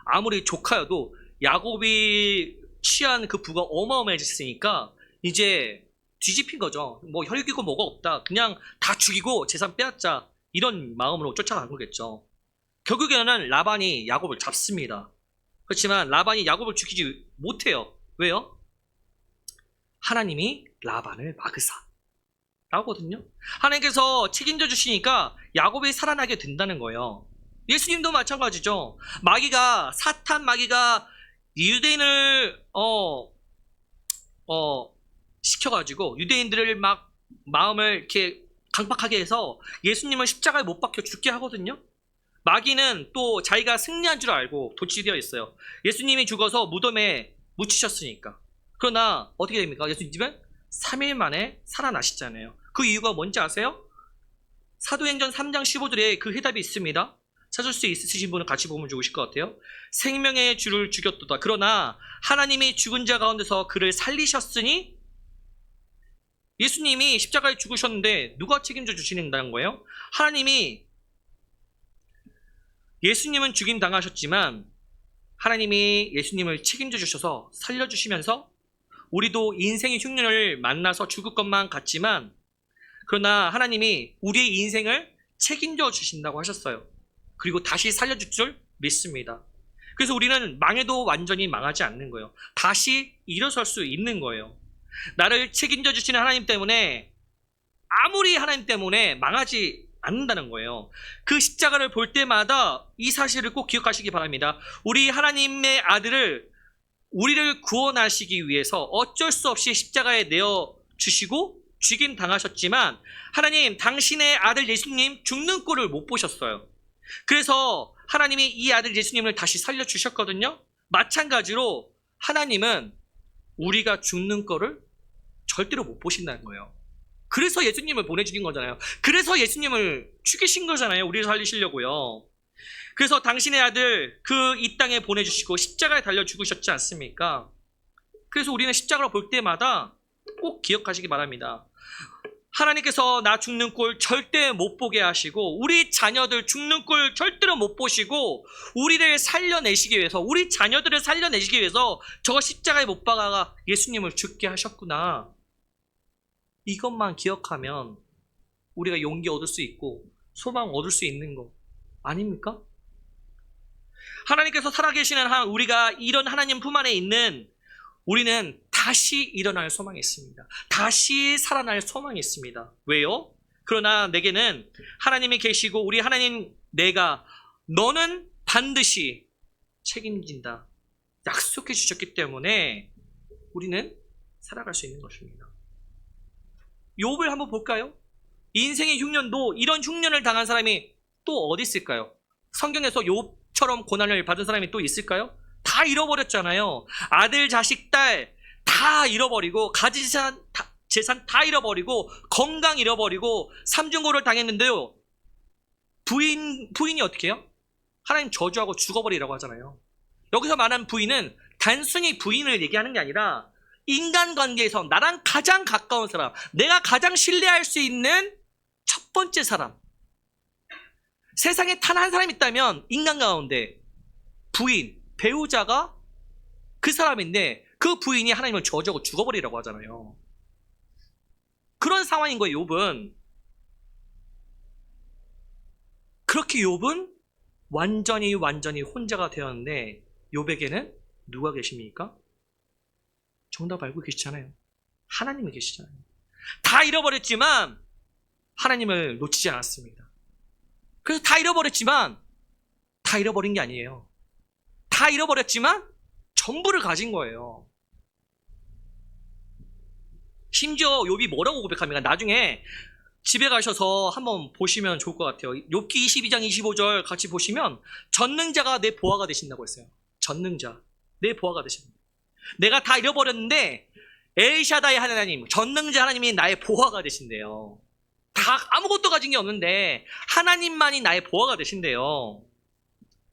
아무리 조카여도 야곱이 취한 그 부가 어마어마해졌으니까 이제 뒤집힌 거죠. 뭐 혈기고 뭐가 없다. 그냥 다 죽이고 재산 빼앗자. 이런 마음으로 쫓아간 거겠죠. 결국에는 라반이 야곱을 잡습니다. 그렇지만 라반이 야곱을 죽이지 못해요. 왜요? 하나님이 라반을 막으사 나오거든요. 하나님께서 책임져 주시니까 야곱이 살아나게 된다는 거예요. 예수님도 마찬가지죠. 사탄 마귀가 유대인을 시켜가지고 유대인들을 막 마음을 이렇게 강박하게 해서 예수님을 십자가에 못 박혀 죽게 하거든요. 마귀는 또 자기가 승리한 줄 알고 도취되어 있어요. 예수님이 죽어서 무덤에 묻히셨으니까. 그러나 어떻게 됩니까? 예수님은 3일 만에 살아나시잖아요. 그 이유가 뭔지 아세요? 사도행전 3장 15절에 그 해답이 있습니다. 찾을 수 있으신 분은 같이 보면 좋으실 것 같아요. 생명의 주를 죽였도다. 그러나 하나님이 죽은 자 가운데서 그를 살리셨으니, 예수님이 십자가에 죽으셨는데 누가 책임져 주시는다는 거예요? 하나님이, 예수님은 죽임 당하셨지만 하나님이 예수님을 책임져 주셔서 살려주시면서 우리도 인생의 흉년을 만나서 죽을 것만 같지만 그러나 하나님이 우리의 인생을 책임져 주신다고 하셨어요. 그리고 다시 살려줄 줄 믿습니다. 그래서 우리는 망해도 완전히 망하지 않는 거예요. 다시 일어설 수 있는 거예요. 나를 책임져 주시는 하나님 때문에, 아무리 하나님 때문에 망하지 않는다는 거예요. 그 십자가를 볼 때마다 이 사실을 꼭 기억하시기 바랍니다. 우리 하나님의 아들을, 우리를 구원하시기 위해서 어쩔 수 없이 십자가에 내어 주시고 죽임 당하셨지만 하나님, 당신의 아들 예수님 죽는 꼴을 못 보셨어요. 그래서 하나님이 이 아들 예수님을 다시 살려주셨거든요. 마찬가지로 하나님은 우리가 죽는 꼴을 절대로 못 보신다는 거예요. 그래서 예수님을 보내주신 거잖아요. 그래서 예수님을 죽이신 거잖아요. 우리를 살리시려고요. 그래서 당신의 아들 이 땅에 보내주시고 십자가에 달려 죽으셨지 않습니까? 그래서 우리는 십자가를 볼 때마다 꼭 기억하시기 바랍니다. 하나님께서 나 죽는 꼴 절대 못 보게 하시고, 우리 자녀들 죽는 꼴 절대로 못 보시고, 우리를 살려내시기 위해서, 우리 자녀들을 살려내시기 위해서 저 십자가에 못 박아가 예수님을 죽게 하셨구나. 이것만 기억하면 우리가 용기 얻을 수 있고 소망 얻을 수 있는 거 아닙니까? 하나님께서 살아계시는 우리가 이런 하나님 품 안에 있는 우리는 다시 일어날 소망이 있습니다. 다시 살아날 소망이 있습니다. 왜요? 그러나 내게는 하나님이 계시고 우리 하나님, 너는 반드시 책임진다 약속해 주셨기 때문에 우리는 살아갈 수 있는 것입니다. 욥을 한번 볼까요? 인생의 흉년도, 이런 흉년을 당한 사람이 또 어디 있을까요? 성경에서 욥처럼 고난을 받은 사람이 또 있을까요? 다 잃어버렸잖아요. 아들, 자식, 딸 다 잃어버리고, 가진 재산 다 잃어버리고, 건강 잃어버리고, 삼중고를 당했는데요. 부인이 어떻게 해요? 하나님 저주하고 죽어버리라고 하잖아요. 여기서 말하는 부인은 단순히 부인을 얘기하는 게 아니라 인간관계에서 나랑 가장 가까운 사람, 내가 가장 신뢰할 수 있는 첫 번째 사람. 세상에 단 한 사람 있다면 인간 가운데 부인, 배우자가 그 사람인데 그 부인이 하나님을 저주하고 죽어버리라고 하잖아요. 그런 상황인 거예요, 욥은. 그렇게 욥은 완전히 혼자가 되었는데 욥에게는 누가 계십니까? 정답 알고 계시잖아요. 하나님이 계시잖아요. 다 잃어버렸지만 하나님을 놓치지 않았습니다. 그래서 다 잃어버렸지만 다 잃어버린 게 아니에요. 다 잃어버렸지만 전부를 가진 거예요. 심지어 욥이 뭐라고 고백합니까? 나중에 집에 가셔서 한번 보시면 좋을 것 같아요. 욥기 22장 25절 같이 보시면 전능자가 내 보화가 되신다고 했어요. 전능자, 내 보화가 되십니다. 내가 다 잃어버렸는데 엘샤다이 하나님, 전능자 하나님이 나의 보화가 되신대요. 다 아무것도 가진 게 없는데 하나님만이 나의 보화가 되신대요.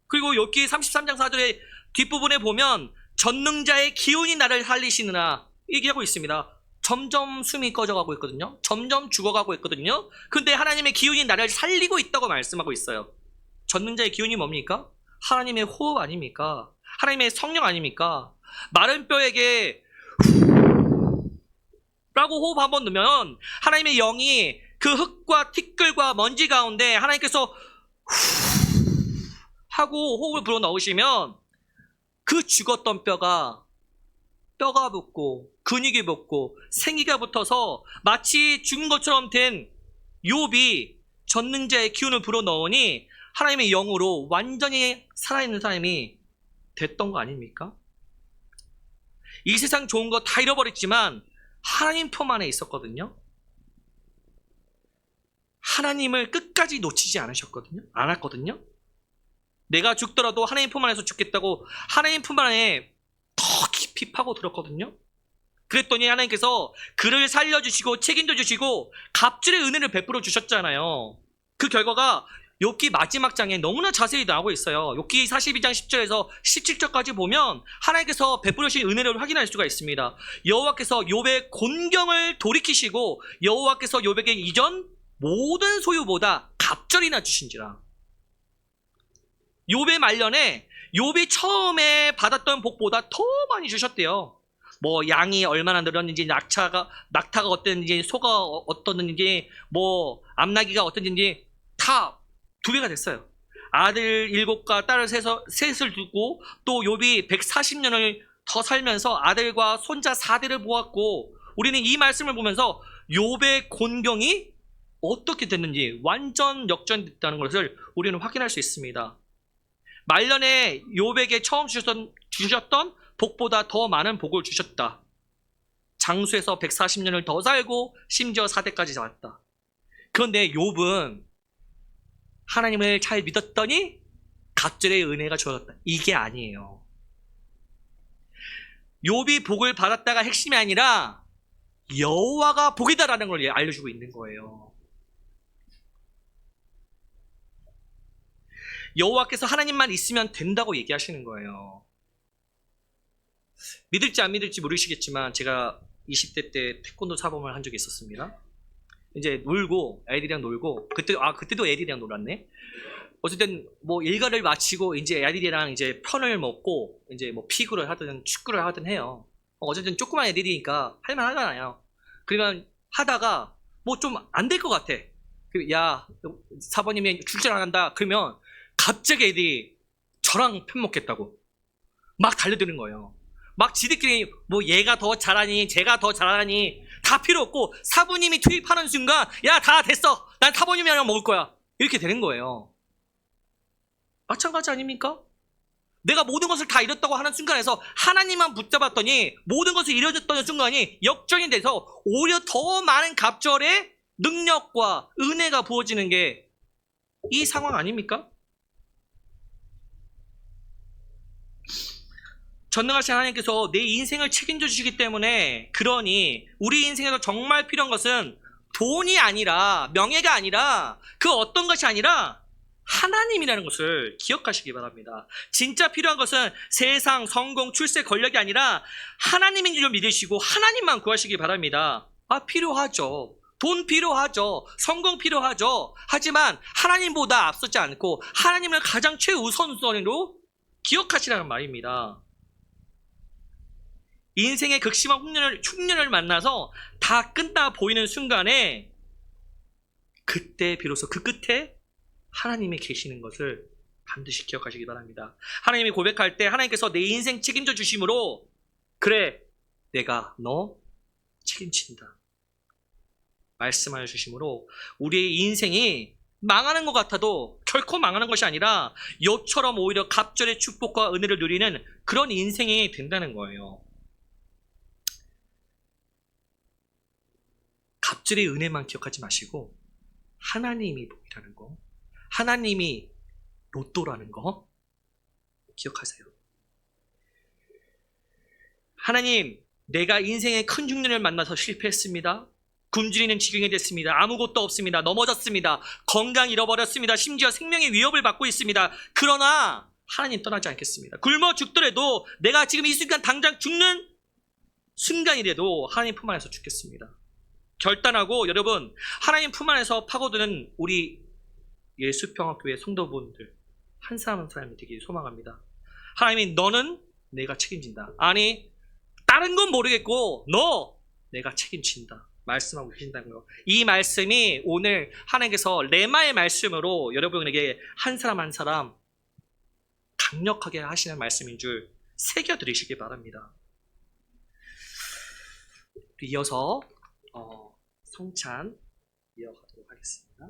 그리고 욥기 33장 4절의 뒷부분에 보면 전능자의 기운이 나를 살리시느라 얘기하고 있습니다. 점점 숨이 꺼져가고 있거든요. 점점 죽어가고 있거든요. 근데 하나님의 기운이 나를 살리고 있다고 말씀하고 있어요. 전능자의 기운이 뭡니까? 하나님의 호흡 아닙니까? 하나님의 성령 아닙니까? 마른 뼈에게 라고 호흡 한번 넣으면 하나님의 영이 그 흙과 티끌과 먼지 가운데 하나님께서 하고 호흡을 불어넣으시면 그 죽었던 뼈가 붙고 근육이 붙고 생기가 붙어서 마치 죽은 것처럼 된 욥이 전능자의 기운을 불어넣으니 하나님의 영으로 완전히 살아있는 사람이 됐던 거 아닙니까? 이 세상 좋은 거 다 잃어버렸지만 하나님 품 안에 있었거든요. 하나님을 끝까지 놓치지 않았거든요. 내가 죽더라도 하나님 품 안에서 죽겠다고 하나님 품 안에 더 깊이 파고들었거든요. 그랬더니 하나님께서 그를 살려주시고 책임져 주시고 갑절의 은혜를 베풀어 주셨잖아요. 그 결과가 욥기 마지막 장에 너무나 자세히 나오고 있어요. 욥기 42장 10절에서 17절까지 보면 하나님께서 베풀어 주신 은혜를 확인할 수가 있습니다. 여호와께서 욥의 곤경을 돌이키시고 여호와께서 욥에게 이전 모든 소유보다 갑절이나 주신지라. 욥의 말년에 욥이 처음에 받았던 복보다 더 많이 주셨대요. 뭐 양이 얼마나 늘었는지, 낙타가 어땠는지, 소가 어떻는지, 뭐 암나기가 어땠는지 다 2배가 됐어요. 아들 7과 딸 셋을 두고 또 욥이 140년을 더 살면서 아들과 손자 4대를 보았고, 우리는 이 말씀을 보면서 욥의 곤경이 어떻게 됐는지 완전 역전됐다는 것을 우리는 확인할 수 있습니다. 말년에 욥에게 처음 주셨던 복보다 더 많은 복을 주셨다. 장수에서 140년을 더 살고 심지어 4대까지 나왔다. 그런데 욥은 하나님을 잘 믿었더니 갑절의 은혜가 주어졌다. 이게 아니에요. 욥이 복을 받았다가 핵심이 아니라 여호와가 복이다라는 걸 알려주고 있는 거예요. 여호와께서 하나님만 있으면 된다고 얘기하시는 거예요. 믿을지 안 믿을지 모르시겠지만 제가 20대 때 태권도 사범을 한 적이 있었습니다. 이제 놀고 애들이랑 놀고 그때도 애들이랑 놀았네. 어쨌든 뭐 일과를 마치고 이제 애들이랑 이제 편을 먹고 이제 뭐 피구를 하든 축구를 하든 해요. 어쨌든 조그만 애들이니까 할만하잖아요. 그러면 하다가 뭐 좀 안 될 것 같아. 야, 사범님이 출전 안 한다. 그러면 갑자기 애들이 저랑 편 먹겠다고 막 달려드는 거예요. 막 지들끼리 뭐 얘가 더 잘하니 쟤가 더 잘하니 다 필요 없고 사부님이 투입하는 순간 야, 다 됐어. 난 사부님이랑 먹을 거야. 이렇게 되는 거예요. 마찬가지 아닙니까? 내가 모든 것을 다 잃었다고 하는 순간에서 하나님만 붙잡았더니 모든 것을 잃어졌던 순간이 역전이 돼서 오히려 더 많은 갑절의 능력과 은혜가 부어지는 게 이 상황 아닙니까? 전능하신 하나님께서 내 인생을 책임져 주시기 때문에, 그러니 우리 인생에서 정말 필요한 것은 돈이 아니라, 명예가 아니라, 그 어떤 것이 아니라 하나님이라는 것을 기억하시기 바랍니다. 진짜 필요한 것은 세상, 성공, 출세, 권력이 아니라 하나님인 줄 믿으시고 하나님만 구하시기 바랍니다. 필요하죠. 돈 필요하죠. 성공 필요하죠. 하지만 하나님보다 앞서지 않고 하나님을 가장 최우선순위로 기억하시라는 말입니다. 인생의 극심한 흉년을 만나서 다 끝나 보이는 순간에 그때 비로소 그 끝에 하나님이 계시는 것을 반드시 기억하시기 바랍니다. 하나님이 고백할 때 하나님께서 내 인생 책임져 주심으로, 그래, 내가 너 책임진다 말씀하여 주심으로 우리의 인생이 망하는 것 같아도 결코 망하는 것이 아니라 욥처럼 오히려 갑절의 축복과 은혜를 누리는 그런 인생이 된다는 거예요. 갑절의 은혜만 기억하지 마시고 하나님이 복이라는 거, 하나님이 로또라는 거 기억하세요. 하나님, 내가 인생의 큰 중년을 만나서 실패했습니다. 굶주리는 지경이 됐습니다. 아무것도 없습니다. 넘어졌습니다. 건강 잃어버렸습니다. 심지어 생명의 위협을 받고 있습니다. 그러나 하나님 떠나지 않겠습니다. 굶어 죽더라도 내가 지금 이 순간 당장 죽는 순간이라도 하나님 품 안에서 죽겠습니다. 결단하고 여러분, 하나님 품 안에서 파고드는 우리 예수평화교회 성도분들 한 사람 한 사람이 되길 소망합니다. 하나님이 너는 내가 책임진다. 아니, 다른 건 모르겠고 너 내가 책임진다 말씀하고 계신다고요. 이 말씀이 오늘 하나님께서 레마의 말씀으로 여러분에게 한 사람 한 사람 강력하게 하시는 말씀인 줄 새겨드리시기 바랍니다. 이어서 성찬 이어가도록 하겠습니다.